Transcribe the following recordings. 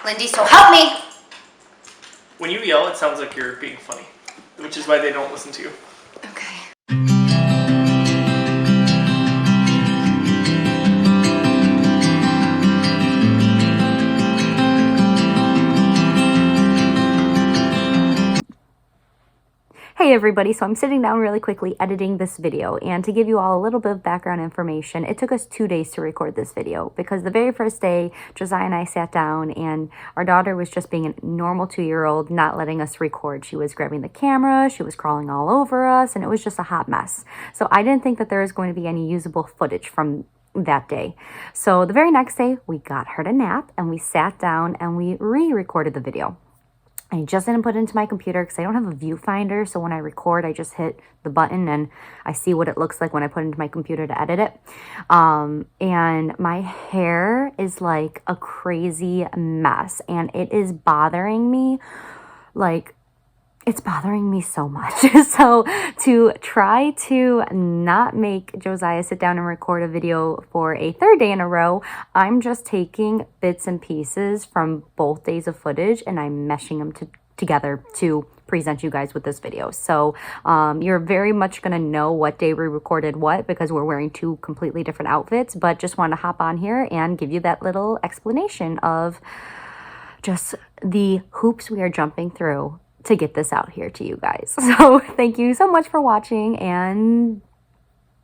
Lindy, so help me! When you yell, it sounds like you're being funny, which is why they don't listen to you. Okay. Hey everybody, so I'm sitting down really quickly editing this video, and to give you all a little bit of background information, it took us 2 days to record this video because the very first day Josiah and I sat down and our daughter was just being a normal 2-year-old, not letting us record. She was grabbing the camera, she was crawling all over us, and it was just a hot mess. So I didn't think that there was going to be any usable footage from that day. So the very next day we got her to nap and we sat down and we re-recorded the video. I just didn't put it into my computer because I don't have a viewfinder, so when I record, I just hit the button and I see what it looks like when I put it into my computer to edit it. And my hair is like a crazy mess, and it is bothering me, like, it's bothering me so much. So to try to not make Josiah sit down and record a video for a third day in a row, I'm just taking bits and pieces from both days of footage and I'm meshing them together to present you guys with this video. So you're very much going to know what day we recorded what because we're wearing 2 completely different outfits, but just want to hop on here and give you that little explanation of just the hoops we are jumping through to get this out here to you guys. So thank you so much for watching and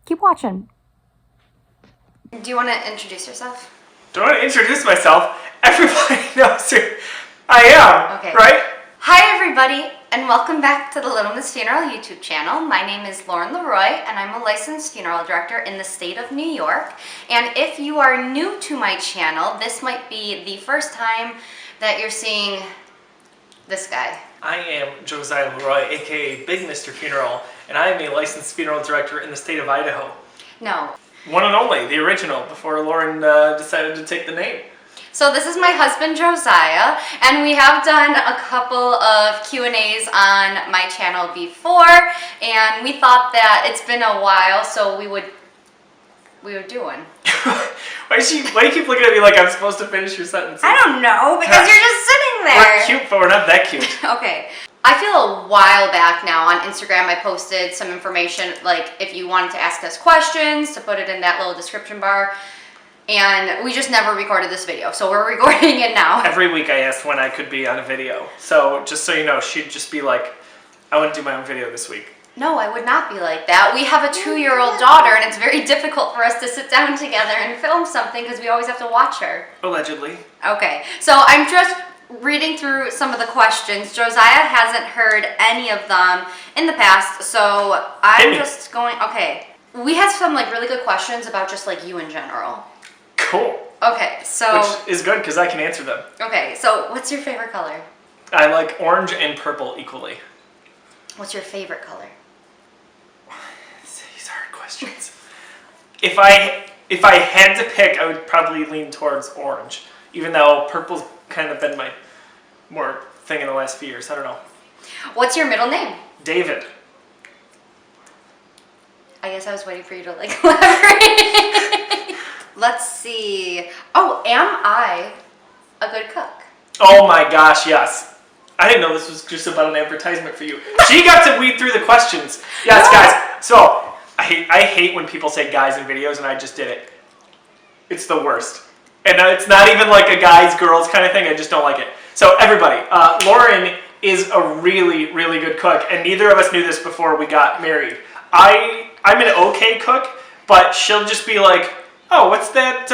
keep watching. Do you want to introduce yourself? Do I want to introduce myself? Everybody knows who I am, Okay. right? Hi everybody, and welcome back to the Little Miss Funeral YouTube channel. My name is Lauren Leroy, and I'm a licensed funeral director in the state of New York. And if you are new to my channel, this might be the first time that you're seeing this guy. I am Josiah Leroy, aka Big Mr. Funeral, and I am a licensed funeral director in the state of Idaho. No. One and only, the original, before Lauren decided to take the name. So this is my husband Josiah, and we have done a couple of Q&As on my channel before, and we thought that it's been a while, so we would do one. Why do you keep looking at me like I'm supposed to finish your sentences? I don't know, because you're just sitting there. We're cute, but we're not that cute. Okay. I feel a while back now on Instagram I posted some information, like if you wanted to ask us questions, to put it in that little description bar. And we just never recorded this video, so we're recording it now. Every week I asked when I could be on a video. So just so you know, she'd just be like, I want to do my own video this week. No, I would not be like that. We have a 2-year-old daughter, and it's very difficult for us to sit down together and film something because we always have to watch her. Allegedly. Okay, so I'm just reading through some of the questions. Josiah hasn't heard any of them in the past, so I'm just going, okay. We had some like really good questions about just like you in general. Cool. Okay, so. Which is good because I can answer them. Okay, so what's your favorite color? I like orange and purple equally. What's your favorite color? These are hard questions. If I had to pick, I would probably lean towards orange, even though purple's kind of been my more thing in the last few years. I don't know. What's your middle name? David. I guess I was waiting for you to like elaborate. Let's see. Oh, am I a good cook? Oh my gosh, yes. I didn't know this was just about an advertisement for you. She got to weed through the questions. Yes, guys. So, I hate when people say guys in videos, and I just did it. It's the worst. And it's not even like a guys, girls kind of thing. I just don't like it. So, everybody, Lauren is a really, really good cook, and neither of us knew this before we got married. I'm an okay cook, but she'll just be like, oh, what's that?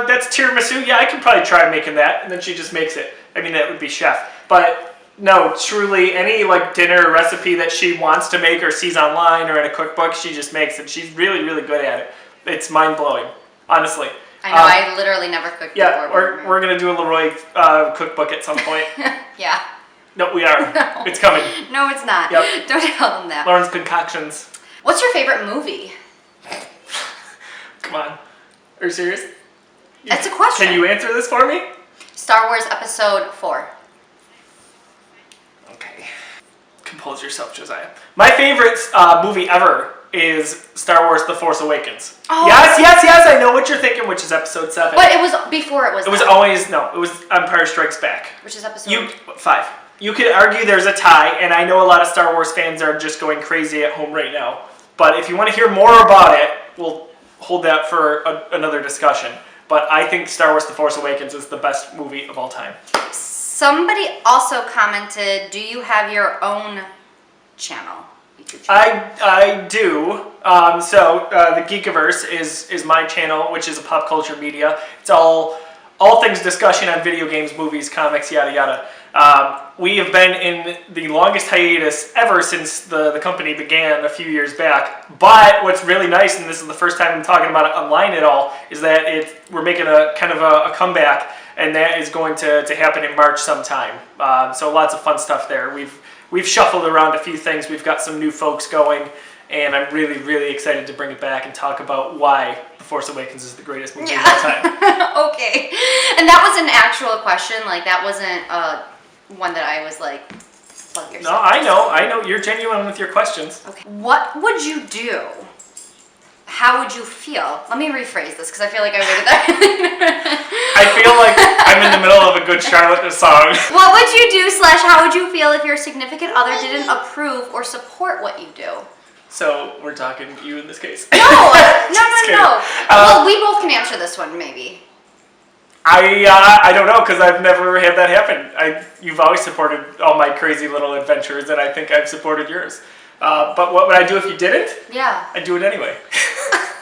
That's tiramisu? Yeah, I could probably try making that. And then she just makes it. I mean, that would be chef. But no, truly, any like dinner recipe that she wants to make or sees online or in a cookbook, she just makes it. She's really, really good at it. It's mind-blowing, honestly. I know, I literally never cooked yeah, before. we're going to do a Leroy cookbook at some point. Yeah. No, we are. No. It's coming. No, it's not. Yep. Don't tell them that. Lauren's concoctions. What's your favorite movie? Come on. Are you serious? That's a question. Can you answer this for me? Star Wars Episode 4. Okay. Compose yourself, Josiah. My favorite movie ever is Star Wars The Force Awakens. Oh. Yes, I know what you're thinking, which is episode 7. But it was before it was. It was always, no, it was Empire Strikes Back. Which is episode 5. You could argue there's a tie, and I know a lot of Star Wars fans are just going crazy at home right now. But if you want to hear more about it, we'll hold that for another discussion. But I think Star Wars The Force Awakens is the best movie of all time. Somebody also commented, do you have your own channel? YouTube channel? I do. The Geekiverse is my channel, which is a pop culture media. It's all things discussion on video games, movies, comics, yada yada. We have been in the longest hiatus ever since the company began a few years back. But what's really nice, and this is the first time I'm talking about it online at all, is that we're making a kind of a comeback, and that is going to happen in March sometime. So lots of fun stuff there. We've shuffled around a few things. We've got some new folks going, and I'm really, really excited to bring it back and talk about why The Force Awakens is the greatest movie of all time. Okay. And that was an actual question. Like, that wasn't one that I was like, plug yourself. No, I know. You're genuine with your questions. Okay. What would you do? How would you feel? Let me rephrase this because I feel like I waited that. I feel like I'm in the middle of a good Charlotte song. What would you do / how would you feel if your significant other didn't approve or support what you do? So we're talking you in this case. No. Well, we both can answer this one, maybe. I don't know, because I've never had that happen. You've always supported all my crazy little adventures, and I think I've supported yours. But what would I do if you didn't? Yeah. I'd do it anyway.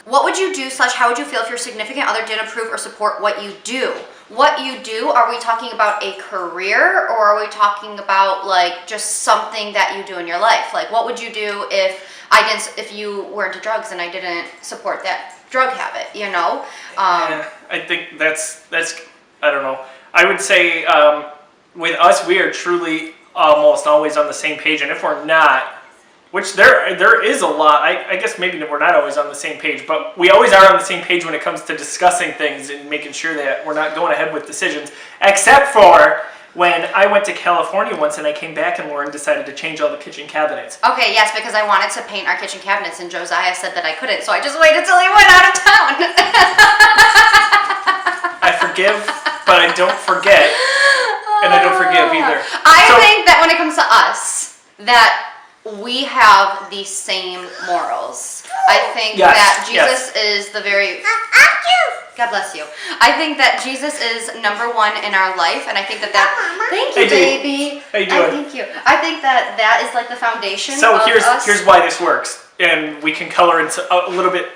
What would you do / how would you feel if your significant other didn't approve or support what you do? What you do, are we talking about a career, or are we talking about like just something that you do in your life? Like, what would you do if you were into drugs and I didn't support that drug habit, you know? Yeah, I think that's I don't know. I would say with us, we are truly almost always on the same page, and if we're not, which there is a lot, I guess maybe we're not always on the same page, but we always are on the same page when it comes to discussing things and making sure that we're not going ahead with decisions, except for when I went to California once and I came back and Lauren decided to change all the kitchen cabinets. Okay, yes, because I wanted to paint our kitchen cabinets and Josiah said that I couldn't, so I just waited till he went out of town. I forgive, but I don't forget, and I don't forgive either. I think that when it comes to us, that we have the same morals. I think that Jesus is the very... God bless you. I think that Jesus is number one in our life, and I think that... Thank you, baby. How you doing? Thank you. I think that is like the foundation of us. Here's why this works, and we can color into a little bit,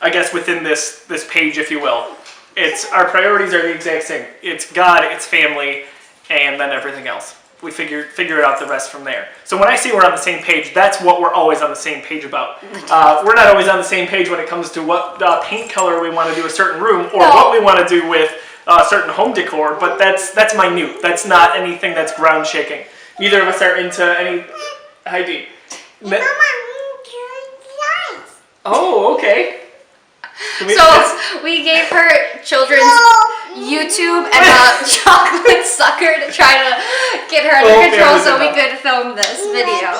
I guess, within this page, if you will. It's our priorities are the exact same. It's God, it's family, and then everything else. We figure it out the rest from there. So when I say we're on the same page, that's what we're always on the same page about. We're not always on the same page when it comes to what paint color we want to do a certain room, or what we want to do with certain home decor, but that's minute. That's not anything that's ground shaking. Neither of us are into any... Heidi. Oh, okay. We gave her children's YouTube and a chocolate sucker to try to get her under control so we could film this video.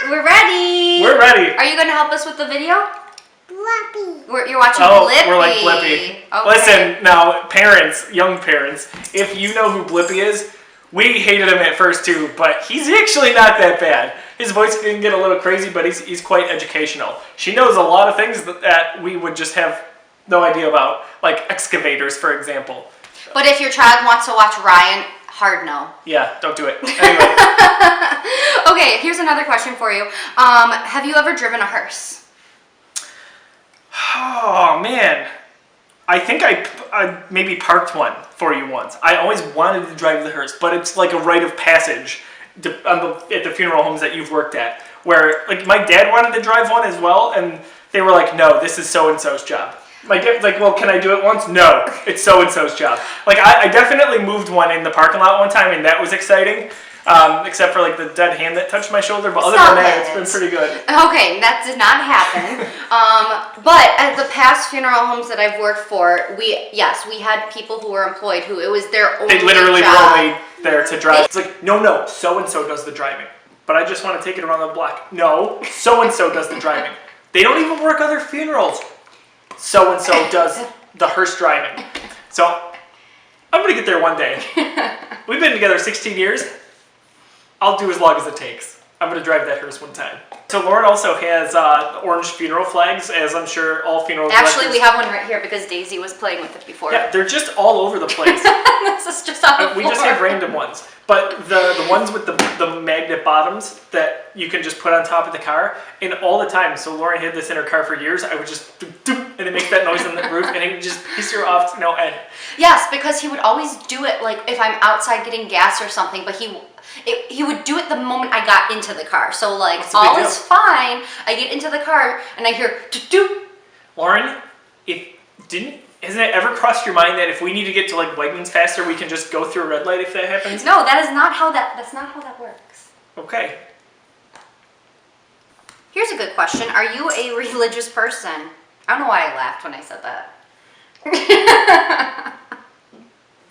We're ready. We're ready. Are you going to help us with the video? Blippi. You're watching Blippi. We're like Blippi. Okay. Listen, now, parents, young parents, if you know who Blippi is, we hated him at first too, but he's actually not that bad. His voice can get a little crazy, but he's quite educational. She knows a lot of things that we would just have no idea about, like excavators, for example. But if your child wants to watch Ryan, hard no. Yeah, don't do it. Anyway. Okay, here's another question for you. Have you ever driven a hearse? Oh, man. I think I maybe parked one for you once. I always wanted to drive the hearse, but it's like a rite of passage at the funeral homes that you've worked at, where like my dad wanted to drive one as well, and they were like, no, this is so-and-so's job. My dad's like, well, can I do it once? No, it's so-and-so's job. Like, I definitely moved one in the parking lot one time, and that was exciting, except for, like, the dead hand that touched my shoulder. But other than that, it's been pretty good. Okay, that did not happen. But at the past funeral homes that I've worked for, we had people who were employed who it was their only job. They literally were only there to drive. It's like, no, so-and-so does the driving. But I just want to take it around the block. No, so-and-so does the driving. They don't even work other funerals. So-and-so does the hearse driving. So I'm going to get there one day. We've been together 16 years. I'll do as long as it takes. I'm going to drive that hearse one time. So Lauren also has orange funeral flags, as I'm sure all funeral Actually, directors... we have one right here because Daisy was playing with it before. Yeah, they're just all over the place. This is just on the floor. We just have random ones. But the ones with the magnet bottoms that you can just put on top of the car, and all the time, so Lauren had this in her car for years, I would just doop, doop, and it makes that noise on the roof, and it would just piss her off to no end. Yes, because he would always do it like if I'm outside getting gas or something, but he would do it the moment I got into the car. So like all is fine. I get into the car and I hear doop. Lauren, hasn't it ever crossed your mind that if we need to get to like Wegmans faster, we can just go through a red light if that happens? No, that's not how that works. Okay. Here's a good question. Are you a religious person? I don't know why I laughed when I said that.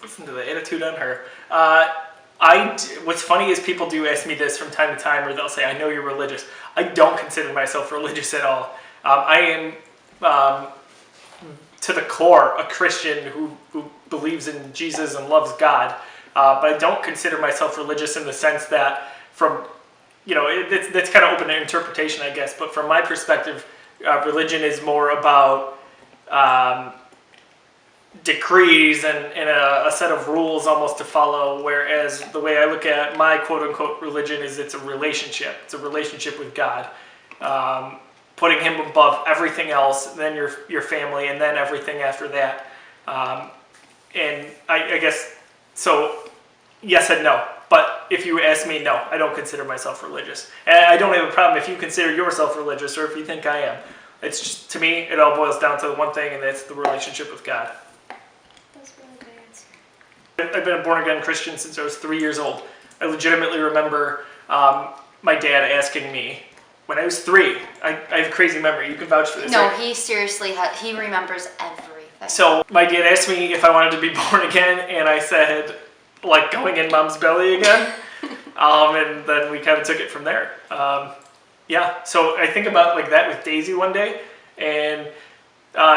Listen to the attitude on her. What's funny is people do ask me this from time to time, or they'll say, I know you're religious. I don't consider myself religious at all. I am, to the core, a Christian who believes in Jesus and loves God. But I don't consider myself religious in the sense that that's kind of open to interpretation, I guess. But from my perspective, religion is more about decrees and a set of rules almost to follow, whereas the way I look at my quote-unquote religion is it's a relationship. It's a relationship with God. Putting him above everything else, then your family, and then everything after that. And I guess, so yes and no. But if you ask me, no, I don't consider myself religious. And I don't have a problem if you consider yourself religious or if you think I am. It's just, to me, it all boils down to the one thing, and that's the relationship with God. That's really good answer. I've been a born-again Christian since I was 3 years old. I legitimately remember my dad asking me, when I was 3, I have a crazy memory. You can vouch for this. No, right? he seriously, he remembers everything. So my dad asked me if I wanted to be born again, and I said, like going in mom's belly again. And then we kind of took it from there. Yeah, so I think about like that with Daisy one day, and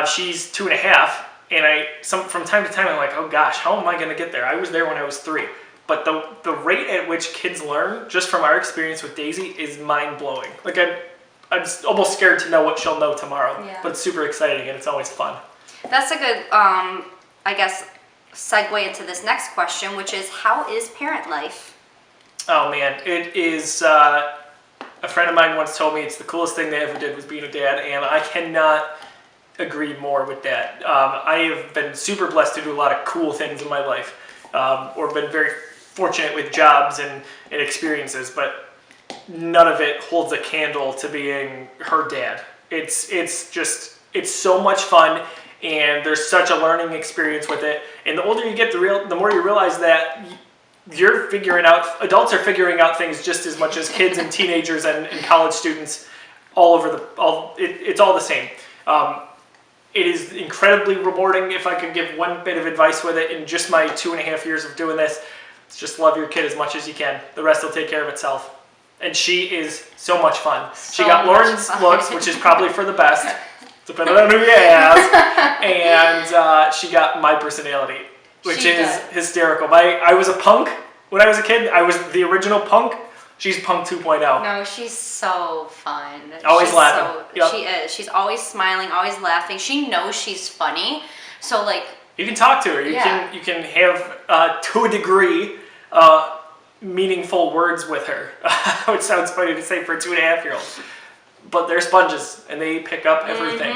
she's 2.5, and from time to time I'm like, oh gosh, how am I going to get there? I was there when I was 3. But the rate at which kids learn, just from our experience with Daisy, is mind-blowing. Like I'm almost scared to know what she'll know tomorrow, but it's super exciting and it's always fun. That's a good, I guess, segue into this next question, which is, how is parent life? Oh man, it is, a friend of mine once told me it's the coolest thing they ever did was being a dad, and I cannot agree more with that. I have been super blessed to do a lot of cool things in my life, or been very fortunate with jobs and experiences, but none of it holds a candle to being her dad. It's so much fun, and there's such a learning experience with it. And the older you get, the more you realize that adults are figuring out things just as much as kids and teenagers and college students it's all the same. It is incredibly rewarding. If I could give one bit of advice with it in just my 2.5 years of doing this, it's just love your kid as much as you can. The rest will take care of itself. And she is so much fun. She got Lauren's looks, which is probably for the best, depending on who you ask. And she got my personality, which is hysterical. I was a punk when I was a kid. I was the original punk. She's punk 2.0. No, she's so fun. Always laughing. She is. She's always smiling, always laughing. She knows she's funny. So like, you can talk to her. You can have to a degree meaningful words with her, which sounds funny to say for a 2.5-year-old. But they're sponges, and they pick up everything,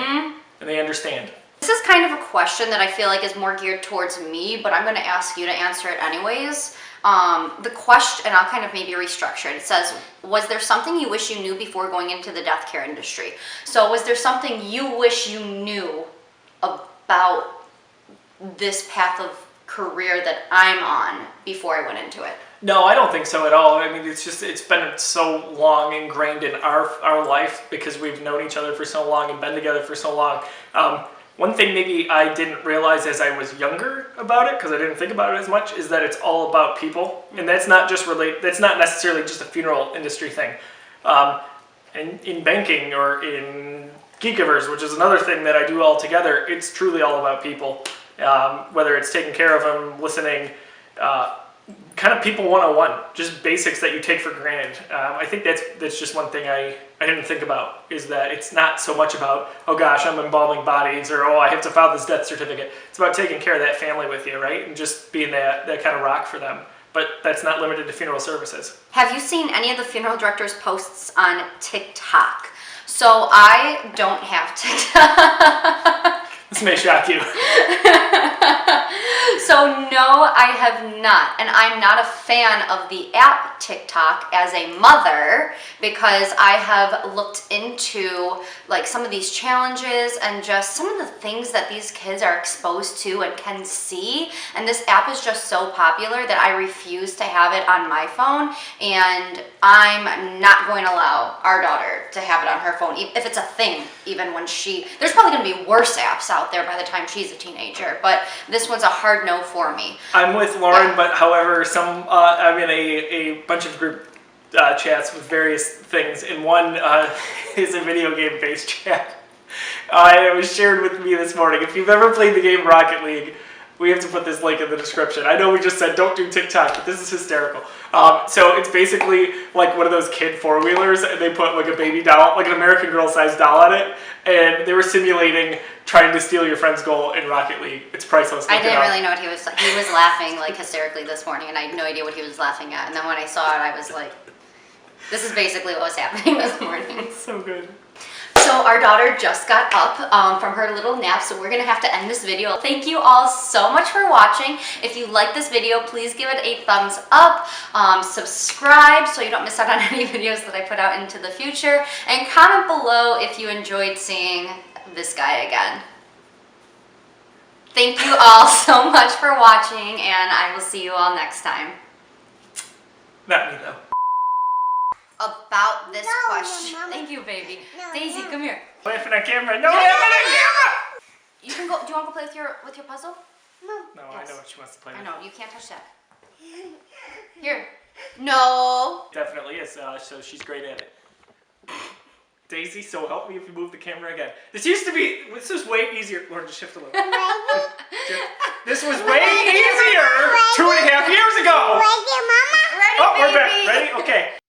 and they understand. This is kind of a question that I feel like is more geared towards me, but I'm going to ask you to answer it anyways. The question, and I'll kind of maybe restructure it. It says, was there something you wish you knew before going into the death care industry? So was there something you wish you knew about this path of career that I'm on before I went into it? No, I don't think so at all. I mean, it's been so long ingrained in our life because we've known each other for so long and been together for so long. One thing maybe I didn't realize as I was younger about it, because I didn't think about it as much, is that it's all about people, and that's not necessarily just a funeral industry thing. And in banking or in Geek Givers, which is another thing that I do all together. It's truly all about people, whether it's taking care of them, listening, kind of people 101, just basics that you take for granted. I think that's just one thing I didn't think about, is that it's not so much about, oh gosh, I'm embalming bodies, or oh, I have to file this death certificate. It's about taking care of that family with you, right? And just being that kind of rock for them. But that's not limited to funeral services. Have you seen any of the funeral director's posts on TikTok? So I don't have TikTok. This may shock you. So no, I have not. And I'm not a fan of the app TikTok as a mother, because I have looked into like some of these challenges and just some of the things that these kids are exposed to and can see. And this app is just so popular that I refuse to have it on my phone. And I'm not going to allow our daughter to have it on her phone, if it's a thing, even when there's probably going to be worse apps out there by the time she's a teenager, but this one's a hard no for me. I'm with Lauren, but however, I'm in a bunch of group chats with various things, and one is a video game based chat. It was shared with me this morning. If you've ever played the game Rocket League, we have to put this link in the description. I know we just said don't do TikTok, but this is hysterical. So it's basically like one of those kid four-wheelers, and they put like a baby doll, like an American Girl-sized doll on it, and they were simulating trying to steal your friend's goal in Rocket League. It's priceless. I didn't really know what he was laughing like hysterically this morning, and I had no idea what he was laughing at. And then when I saw it, I was like, this is basically what was happening this morning. It's so good. So our daughter just got up from her little nap, so we're gonna have to end this video. Thank you all so much for watching. If you like this video, please give it a thumbs up, subscribe so you don't miss out on any videos that I put out into the future, and comment below if you enjoyed seeing this guy again. Thank you all so much for watching, and I will see you all next time. Not me though. About this No, question. Mama. Thank you, baby. No, Daisy, no. come here. Laughing on camera. No, laughing on camera! You can go. Do you want to go play with your puzzle? No. No, I know what she wants to play I with. know, you can't touch that. Here. No. Definitely is, so she's great at it. Daisy, so help me if you move the camera again. This was way easier. Lauren, just shift a little. This was way easier 2.5 years ago. Ready, Mama? Ready, Oh, baby. we're back. Ready? Okay.